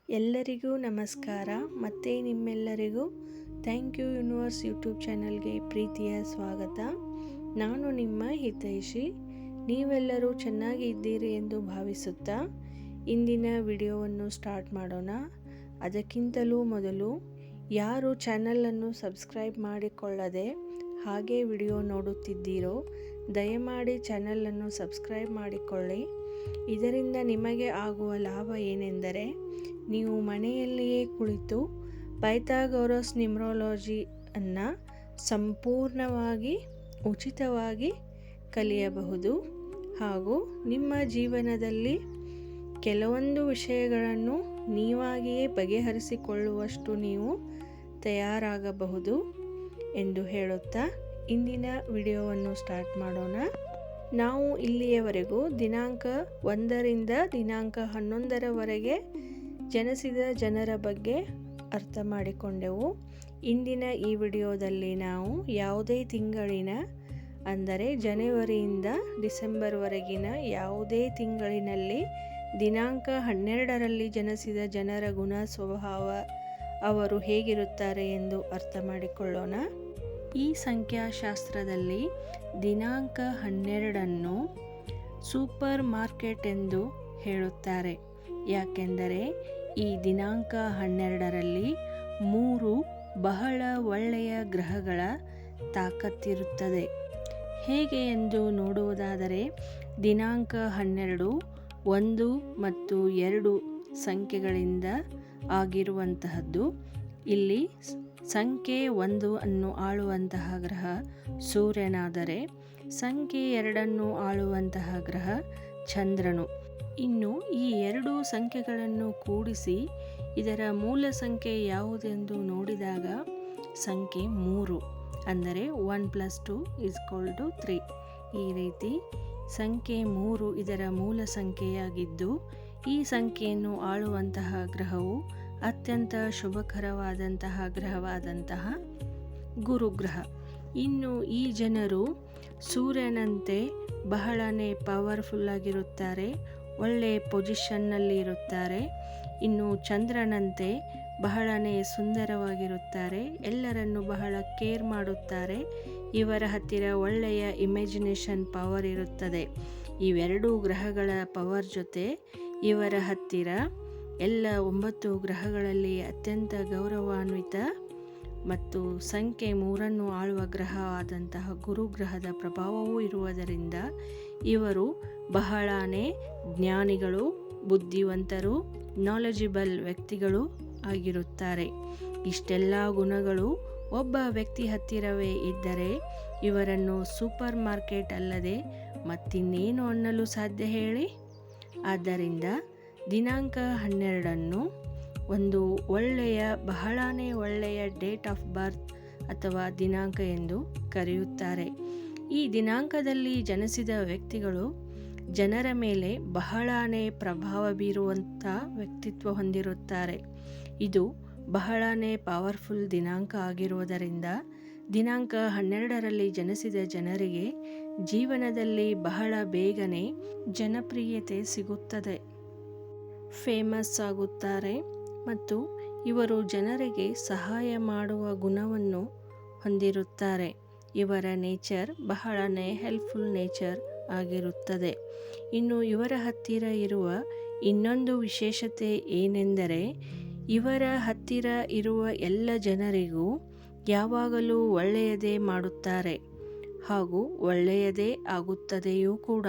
ಎಲ್ಲರಿಗೂ ನಮಸ್ಕಾರ. ಮತ್ತೆ ನಿಮ್ಮೆಲ್ಲರಿಗೂ ಥ್ಯಾಂಕ್ ಯು ಯೂನಿವರ್ಸ್ ಯೂಟ್ಯೂಬ್ ಚಾನಲ್ಗೆ ಪ್ರೀತಿಯ ಸ್ವಾಗತ. ನಾನು ನಿಮ್ಮ ಹಿತೈಷಿ. ನೀವೆಲ್ಲರೂ ಚೆನ್ನಾಗಿ ಇದ್ದೀರಿ ಎಂದು ಭಾವಿಸುತ್ತಾ ಇಂದಿನ ವಿಡಿಯೋವನ್ನು ಸ್ಟಾರ್ಟ್ ಮಾಡೋಣ. ಅದಕ್ಕಿಂತಲೂ ಮೊದಲು ಯಾರು ಚಾನಲನ್ನು ಸಬ್ಸ್ಕ್ರೈಬ್ ಮಾಡಿಕೊಳ್ಳದೆ ಹಾಗೆ ವಿಡಿಯೋ ನೋಡುತ್ತಿದ್ದೀರೋ ದಯಮಾಡಿ ಚಾನಲನ್ನು ಸಬ್ಸ್ಕ್ರೈಬ್ ಮಾಡಿಕೊಳ್ಳಿ. ಇದರಿಂದ ನಿಮಗೆ ಆಗುವ ಲಾಭ ಏನೆಂದರೆ ನೀವು ಮನೆಯಲ್ಲಿಯೇ ಕುಳಿತು ಪೈಥಾಗೋರಸ್ ನ್ಯೂಮರಾಲಜಿ ಅನ್ನು ಸಂಪೂರ್ಣವಾಗಿ ಉಚಿತವಾಗಿ ಕಲಿಯಬಹುದು ಹಾಗೂ ನಿಮ್ಮ ಜೀವನದಲ್ಲಿ ಕೆಲವೊಂದು ವಿಷಯಗಳನ್ನು ನೀವಾಗಿಯೇ ಬಗೆಹರಿಸಿಕೊಳ್ಳುವಷ್ಟು ನೀವು ತಯಾರಾಗಬಹುದು ಎಂದು ಹೇಳುತ್ತಾ ಇಂದಿನ ವಿಡಿಯೋವನ್ನು ಸ್ಟಾರ್ಟ್ ಮಾಡೋಣ. ನಾವು ಇಲ್ಲಿಯವರೆಗೂ ದಿನಾಂಕ 1ರಿಂದ ದಿನಾಂಕ 11ರವರೆಗೆ ಜನಿಸಿದ ಜನರ ಬಗ್ಗೆ ಅರ್ಥ ಮಾಡಿಕೊಂಡೆವು. ಇಂದಿನ ಈ ವಿಡಿಯೋದಲ್ಲಿ ನಾವು ಯಾವುದೇ ತಿಂಗಳಿನ ಅಂದರೆ ಜನವರಿಯಿಂದ ಡಿಸೆಂಬರ್ವರೆಗಿನ ಯಾವುದೇ ತಿಂಗಳಿನಲ್ಲಿ ದಿನಾಂಕ 12ರಲ್ಲಿ ಜನಿಸಿದ ಜನರ ಗುಣ ಸ್ವಭಾವ ಅವರು ಹೇಗಿರುತ್ತಾರೆ ಎಂದು ಅರ್ಥ ಮಾಡಿಕೊಳ್ಳೋಣ. ಈ ಸಂಖ್ಯಾಶಾಸ್ತ್ರದಲ್ಲಿ ದಿನಾಂಕ 12ಅನ್ನು ಸೂಪರ್ ಮಾರ್ಕೆಟ್ ಎಂದು ಹೇಳುತ್ತಾರೆ. ಯಾಕೆಂದರೆ ಈ ದಿನಾಂಕ 12ರಲ್ಲಿ 3 ಬಹಳ ಒಳ್ಳೆಯ ಗ್ರಹಗಳ ತಾಕತ್ತಿರುತ್ತದೆ. ಹೇಗೆ ಎಂದು ನೋಡುವುದಾದರೆ ದಿನಾಂಕ 12 1 ಮತ್ತು 2 ಸಂಖ್ಯೆಗಳಿಂದ ಆಗಿರುವಂತಹದ್ದು. ಇಲ್ಲಿ ಸಂಖ್ಯೆ 1 ಅನ್ನು ಆಳುವಂತಹ ಗ್ರಹ ಸೂರ್ಯನಾದರೆ ಸಂಖ್ಯೆ 2ಅನ್ನು ಆಳುವಂತಹ ಗ್ರಹ ಚಂದ್ರನು. ಇನ್ನು ಈ 2 ಸಂಖ್ಯೆಗಳನ್ನು ಕೂಡಿಸಿ ಇದರ ಮೂಲ ಸಂಖ್ಯೆ ಯಾವುದೆಂದು ನೋಡಿದಾಗ ಸಂಖ್ಯೆ 3 ಅಂದರೆ 1 + 2 = 3. ಈ ರೀತಿ ಸಂಖ್ಯೆ 3 ಇದರ ಮೂಲ ಸಂಖ್ಯೆಯಾಗಿದ್ದು ಈ ಸಂಖ್ಯೆಯನ್ನು ಆಳುವಂತಹ ಗ್ರಹವು ಅತ್ಯಂತ ಶುಭಕರವಾದಂತಹ ಗ್ರಹವಾದಂತಹ ಗುರುಗ್ರಹ. ಇನ್ನು ಈ ಜನರು ಸೂರ್ಯನಂತೆ ಬಹಳನೇ ಪವರ್ಫುಲ್ ಆಗಿರುತ್ತಾರೆ, ಒಳ್ಳೆಯ ಪೊಸಿಷನ್ನಲ್ಲಿ ಇರುತ್ತಾರೆ. ಇನ್ನು ಚಂದ್ರನಂತೆ ಬಹಳನೇ ಸುಂದರವಾಗಿರುತ್ತಾರೆ, ಎಲ್ಲರನ್ನು ಬಹಳ ಕೇರ್ ಮಾಡುತ್ತಾರೆ. ಇವರ ಹತ್ತಿರ ಒಳ್ಳೆಯ ಇಮ್ಯಾಜಿನೇಷನ್ ಪವರ್ ಇರುತ್ತದೆ. ಇವೆರಡೂ ಗ್ರಹಗಳ ಪವರ್ ಜೊತೆ ಇವರ ಹತ್ತಿರ ಎಲ್ಲ 9 ಗ್ರಹಗಳಲ್ಲಿ ಅತ್ಯಂತ ಗೌರವಾನ್ವಿತ ಮತ್ತು ಸಂಖ್ಯೆ 3ಅನ್ನು ಆಳುವ ಗ್ರಹವಾದಂತಹ ಗುರುಗ್ರಹದ ಪ್ರಭಾವವೂ ಇರುವುದರಿಂದ ಇವರು ಬಹಳನೇ ಜ್ಞಾನಿಗಳು, ಬುದ್ಧಿವಂತರು, ನಾಲೆಜಿಬಲ್ ವ್ಯಕ್ತಿಗಳು ಆಗಿರುತ್ತಾರೆ. ಇಷ್ಟೆಲ್ಲ ಗುಣಗಳು ಒಬ್ಬ ವ್ಯಕ್ತಿ ಹತ್ತಿರವೇ ಇದ್ದರೆ ಇವರನ್ನು ಸೂಪರ್ ಮಾರ್ಕೆಟ್ ಅಲ್ಲದೆ ಮತ್ತಿನ್ನೇನು ಅನ್ನಲು ಸಾಧ್ಯ ಹೇಳಿ? ಆದ್ದರಿಂದ ದಿನಾಂಕ 12ಅನ್ನು ಒಂದು ಒಳ್ಳೆಯ ಬಹಳನೇ ಒಳ್ಳೆಯ ಡೇಟ್ ಆಫ್ ಬರ್ತ್ ಅಥವಾ ದಿನಾಂಕ ಎಂದು ಕರೆಯುತ್ತಾರೆ. ಈ ದಿನಾಂಕದಲ್ಲಿ ಜನಿಸಿದ ವ್ಯಕ್ತಿಗಳು ಜನರ ಮೇಲೆ ಬಹಳನೇ ಪ್ರಭಾವ ಬೀರುವಂಥ ವ್ಯಕ್ತಿತ್ವ ಹೊಂದಿರುತ್ತಾರೆ. ಇದು ಬಹಳನೇ ಪವರ್ಫುಲ್ ದಿನಾಂಕ ಆಗಿರುವುದರಿಂದ ದಿನಾಂಕ 12ರಲ್ಲಿ ಜನಿಸಿದ ಜನರಿಗೆ ಜೀವನದಲ್ಲಿ ಬಹಳ ಬೇಗನೆ ಜನಪ್ರಿಯತೆ ಸಿಗುತ್ತದೆ, ಫೇಮಸ್ ಆಗುತ್ತಾರೆ ಮತ್ತು ಇವರು ಜನರಿಗೆ ಸಹಾಯ ಮಾಡುವ ಗುಣವನ್ನು ಹೊಂದಿರುತ್ತಾರೆ. ಇವರ ನೇಚರ್ ಬಹಳನೇ ಹೆಲ್ಪ್ಫುಲ್ ನೇಚರ್ ಆಗಿರುತ್ತದೆ. ಇನ್ನು ಇವರ ಹತ್ತಿರ ಇರುವ ಇನ್ನೊಂದು ವಿಶೇಷತೆ ಏನೆಂದರೆ ಇವರ ಹತ್ತಿರ ಇರುವ ಎಲ್ಲ ಜನರಿಗೂ ಯಾವಾಗಲೂ ಒಳ್ಳೆಯದೇ ಮಾಡುತ್ತಾರೆ ಹಾಗೂ ಒಳ್ಳೆಯದೇ ಆಗುತ್ತದೆಯೂ ಕೂಡ.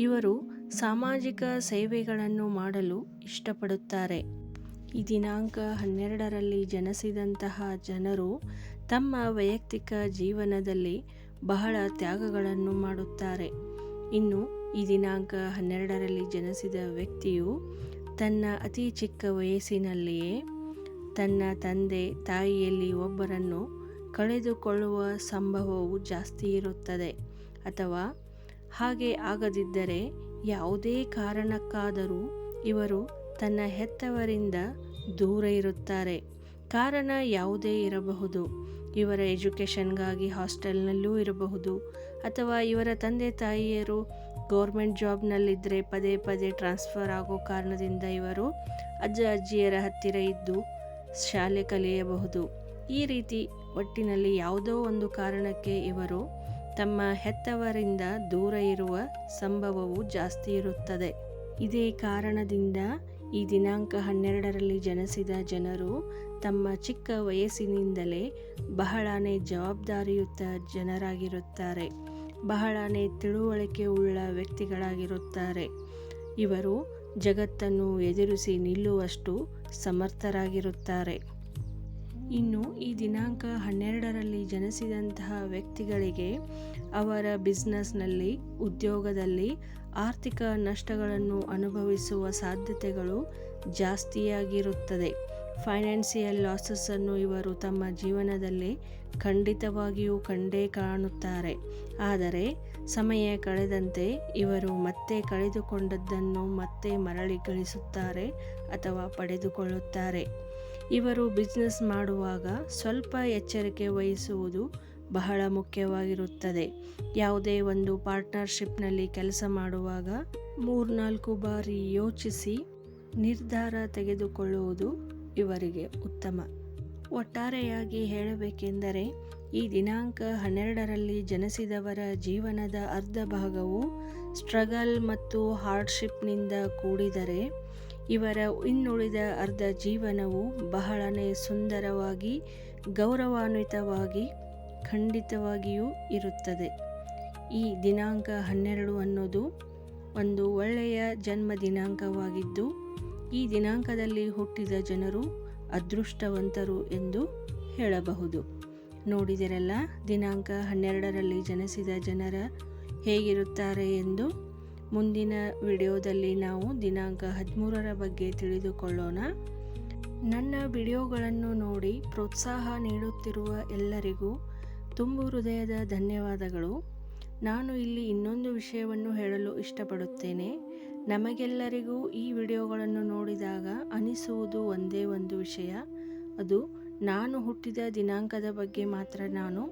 ಇವರು ಸಾಮಾಜಿಕ ಸೇವೆಗಳನ್ನು ಮಾಡಲು ಇಷ್ಟಪಡುತ್ತಾರೆ. ಈ ದಿನಾಂಕ 12ರಲ್ಲಿ ಜನಿಸಿದಂತಹ ಜನರು ತಮ್ಮ ವೈಯಕ್ತಿಕ ಜೀವನದಲ್ಲಿ ಬಹಳ ತ್ಯಾಗಗಳನ್ನು ಮಾಡುತ್ತಾರೆ. ಇನ್ನು ಈ ದಿನಾಂಕ 12ರಲ್ಲಿ ಜನಿಸಿದ ವ್ಯಕ್ತಿಯು ತನ್ನ ಅತಿ ಚಿಕ್ಕ ವಯಸ್ಸಿನಲ್ಲಿಯೇ ತನ್ನ ತಂದೆ ತಾಯಿಯಲ್ಲಿ ಒಬ್ಬರನ್ನು ಕಳೆದುಕೊಳ್ಳುವ ಸಂಭವವು ಜಾಸ್ತಿ ಇರುತ್ತದೆ. ಅಥವಾ ಹಾಗೆ ಆಗದಿದ್ದರೆ ಯಾವುದೇ ಕಾರಣಕ್ಕಾದರೂ ಇವರು ತನ್ನ ಹೆತ್ತವರಿಂದ ದೂರ ಇರುತ್ತಾರೆ. ಕಾರಣ ಯಾವುದೇ ಇರಬಹುದು. ಇವರ ಎಜುಕೇಷನ್ಗಾಗಿ ಹಾಸ್ಟೆಲ್ನಲ್ಲೂ ಇರಬಹುದು, ಅಥವಾ ಇವರ ತಂದೆ ತಾಯಿಯರು ಗೌರ್ಮೆಂಟ್ ಜಾಬ್ನಲ್ಲಿದ್ದರೆ ಪದೇ ಪದೇ ಟ್ರಾನ್ಸ್ಫರ್ ಆಗೋ ಕಾರಣದಿಂದ ಇವರು ಅಜ್ಜ ಅಜ್ಜಿಯರ ಹತ್ತಿರ ಇದ್ದು ಶಾಲೆ ಕಲಿಯಬಹುದು. ಈ ರೀತಿ ಒಟ್ಟಿನಲ್ಲಿ ಯಾವುದೋ ಒಂದು ಕಾರಣಕ್ಕೆ ಇವರು ತಮ್ಮ ಹೆತ್ತವರಿಂದ ದೂರ ಇರುವ ಸಂಭವವು ಜಾಸ್ತಿ ಇರುತ್ತದೆ. ಇದೇ ಕಾರಣದಿಂದ ಈ ದಿನಾಂಕ 12ರಲ್ಲಿ ಜನಿಸಿದ ಜನರು ತಮ್ಮ ಚಿಕ್ಕ ವಯಸ್ಸಿನಿಂದಲೇ ಬಹಳನೇ ಜವಾಬ್ದಾರಿಯುತ ಜನರಾಗಿರುತ್ತಾರೆ, ಬಹಳನೇ ತಿಳುವಳಿಕೆ ಉಳ್ಳ ವ್ಯಕ್ತಿಗಳಾಗಿರುತ್ತಾರೆ. ಇವರು ಜಗತ್ತನ್ನು ಎದುರಿಸಿ ನಿಲ್ಲುವಷ್ಟು ಸಮರ್ಥರಾಗಿರುತ್ತಾರೆ. ಇನ್ನು ಈ ದಿನಾಂಕ 12ರಲ್ಲಿ ಜನಿಸಿದಂತಹ ವ್ಯಕ್ತಿಗಳಿಗೆ ಅವರ ಬಿಸ್ನೆಸ್ನಲ್ಲಿ, ಉದ್ಯೋಗದಲ್ಲಿ ಆರ್ಥಿಕ ನಷ್ಟಗಳನ್ನು ಅನುಭವಿಸುವ ಸಾಧ್ಯತೆಗಳು ಜಾಸ್ತಿಯಾಗಿರುತ್ತದೆ. ಫೈನಾನ್ಸಿಯಲ್ ಲಾಸಸ್ಸನ್ನು ಇವರು ತಮ್ಮ ಜೀವನದಲ್ಲಿ ಖಂಡಿತವಾಗಿಯೂ ಕಂಡೇ ಕಾಣುತ್ತಾರೆ. ಆದರೆ ಸಮಯ ಕಳೆದಂತೆ ಇವರು ಮತ್ತೆ ಕಳೆದುಕೊಂಡದ್ದನ್ನು ಮತ್ತೆ ಮರಳಿ ಗಳಿಸುತ್ತಾರೆ ಅಥವಾ ಪಡೆದುಕೊಳ್ಳುತ್ತಾರೆ. ಇವರು ಬಿಸ್ನೆಸ್ ಮಾಡುವಾಗ ಸ್ವಲ್ಪ ಎಚ್ಚರಿಕೆ ವಹಿಸುವುದು ಬಹಳ ಮುಖ್ಯವಾಗಿರುತ್ತದೆ. ಯಾವುದೇ ಒಂದು ಪಾರ್ಟ್ನರ್ಶಿಪ್ನಲ್ಲಿ ಕೆಲಸ ಮಾಡುವಾಗ 3-4 ಬಾರಿ ಯೋಚಿಸಿ ನಿರ್ಧಾರ ತೆಗೆದುಕೊಳ್ಳುವುದು ಇವರಿಗೆ ಉತ್ತಮ. ಒಟ್ಟಾರೆಯಾಗಿ ಹೇಳಬೇಕೆಂದರೆ ಈ ದಿನಾಂಕ 12ರಲ್ಲಿ ಜನಿಸಿದವರ ಜೀವನದ ಅರ್ಧ ಭಾಗವು ಸ್ಟ್ರಗಲ್ ಮತ್ತು ಹಾರ್ಡ್ಶಿಪ್ನಿಂದ ಕೂಡಿದರೆ ಇವರ ಇನ್ನುಳಿದ ಅರ್ಧ ಜೀವನವು ಬಹಳನೇ ಸುಂದರವಾಗಿ, ಗೌರವಾನ್ವಿತವಾಗಿ ಖಂಡಿತವಾಗಿಯೂ ಇರುತ್ತದೆ. ಈ ದಿನಾಂಕ 12 ಅನ್ನೋದು ಒಂದು ಒಳ್ಳೆಯ ಜನ್ಮ ದಿನಾಂಕವಾಗಿದ್ದು, ಈ ದಿನಾಂಕದಲ್ಲಿ ಹುಟ್ಟಿದ ಜನರು ಅದೃಷ್ಟವಂತರು ಎಂದು ಹೇಳಬಹುದು. ನೋಡಿದಿರಲ್ಲ ದಿನಾಂಕ 12ರಲ್ಲಿ ಜನಿಸಿದ ಜನರ ಹೇಗಿರುತ್ತಾರೆ ಎಂದು. ಮುಂದಿನ ವಿಡಿಯೋದಲ್ಲಿ ನಾವು ದಿನಾಂಕ 13ರ ಬಗ್ಗೆ ತಿಳಿದುಕೊಳ್ಳೋಣ. ನನ್ನ ವಿಡಿಯೋಗಳನ್ನು ನೋಡಿ ಪ್ರೋತ್ಸಾಹ ನೀಡುತ್ತಿರುವ ಎಲ್ಲರಿಗೂ ತುಂಬು ಹೃದಯದ ಧನ್ಯವಾದಗಳು. ನಾನು ಇಲ್ಲಿ ಇನ್ನೊಂದು ವಿಷಯವನ್ನು ಹೇಳಲು ಇಷ್ಟಪಡುತ್ತೇನೆ. ನಮಗೆಲ್ಲರಿಗೂ ಈ ವಿಡಿಯೋಗಳನ್ನು ನೋಡಿದಾಗ ಅನಿಸುವುದು ಒಂದೇ ಒಂದು ವಿಷಯ, ಅದು ನಾನು ಹುಟ್ಟಿದ ದಿನಾಂಕದ ಬಗ್ಗೆ ಮಾತ್ರ ನಾನು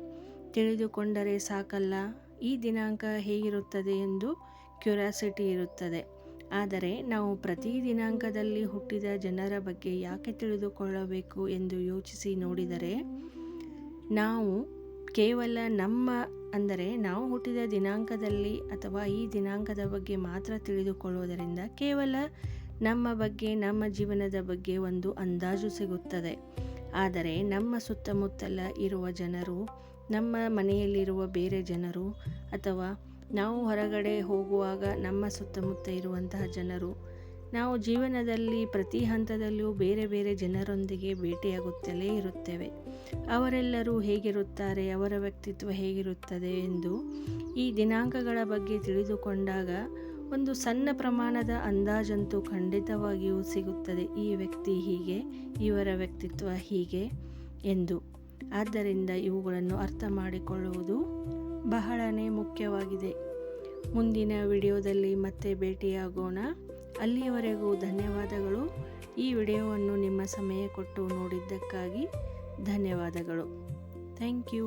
ತಿಳಿದುಕೊಂಡರೆ ಸಾಕಲ್ಲ, ಈ ದಿನಾಂಕ ಹೇಗಿರುತ್ತದೆ ಎಂದು ಕ್ಯೂರಿಯಾಸಿಟಿ ಇರುತ್ತದೆ. ಆದರೆ ನಾವು ಪ್ರತಿ ದಿನಾಂಕದಲ್ಲಿ ಹುಟ್ಟಿದ ಜನರ ಬಗ್ಗೆ ಯಾಕೆ ತಿಳಿದುಕೊಳ್ಳಬೇಕು ಎಂದು ಯೋಚಿಸಿ ನೋಡಿದರೆ, ನಾವು ಕೇವಲ ನಾವು ಹುಟ್ಟಿದ ದಿನಾಂಕದಲ್ಲಿ ಅಥವಾ ಈ ದಿನಾಂಕದ ಬಗ್ಗೆ ಮಾತ್ರ ತಿಳಿದುಕೊಳ್ಳುವುದರಿಂದ ಕೇವಲ ನಮ್ಮ ಬಗ್ಗೆ, ನಮ್ಮ ಜೀವನದ ಬಗ್ಗೆ ಒಂದು ಅಂದಾಜು ಸಿಗುತ್ತದೆ. ಆದರೆ ನಮ್ಮ ಸುತ್ತಮುತ್ತಲ ಇರುವ ಜನರು, ನಮ್ಮ ಮನೆಯಲ್ಲಿರುವ ಬೇರೆ ಜನರು, ಅಥವಾ ನಾವು ಹೊರಗಡೆ ಹೋಗುವಾಗ ನಮ್ಮ ಸುತ್ತಮುತ್ತ ಇರುವಂತಹ ಜನರು, ನಾವು ಜೀವನದಲ್ಲಿ ಪ್ರತಿ ಹಂತದಲ್ಲೂ ಬೇರೆ ಬೇರೆ ಜನರೊಂದಿಗೆ ಭೇಟಿಯಾಗುತ್ತಲೇ ಇರುತ್ತೇವೆ. ಅವರೆಲ್ಲರೂ ಹೇಗಿರುತ್ತಾರೆ, ಅವರ ವ್ಯಕ್ತಿತ್ವ ಹೇಗಿರುತ್ತದೆ ಎಂದು ಈ ದಿನಾಂಕಗಳ ಬಗ್ಗೆ ತಿಳಿದುಕೊಂಡಾಗ ಒಂದು ಸಣ್ಣ ಪ್ರಮಾಣದ ಅಂದಾಜಂತೂ ಖಂಡಿತವಾಗಿಯೂ ಸಿಗುತ್ತದೆ. ಈ ವ್ಯಕ್ತಿ ಹೀಗೆ, ಇವರ ವ್ಯಕ್ತಿತ್ವ ಹೀಗೆ ಎಂದು. ಆದ್ದರಿಂದ ಇವುಗಳನ್ನು ಅರ್ಥ ಮಾಡಿಕೊಳ್ಳುವುದು ಬಹಳನೇ ಮುಖ್ಯವಾಗಿದೆ. ಮುಂದಿನ ವಿಡಿಯೋದಲ್ಲಿ ಮತ್ತೆ ಭೇಟಿಯಾಗೋಣ. ಅಲ್ಲಿಯವರೆಗೂ ಧನ್ಯವಾದಗಳು. ಈ ವಿಡಿಯೋವನ್ನು ನಿಮ್ಮ ಸಮಯ ಕೊಟ್ಟು ನೋಡಿದ್ದಕ್ಕಾಗಿ ಧನ್ಯವಾದಗಳು. Thank you.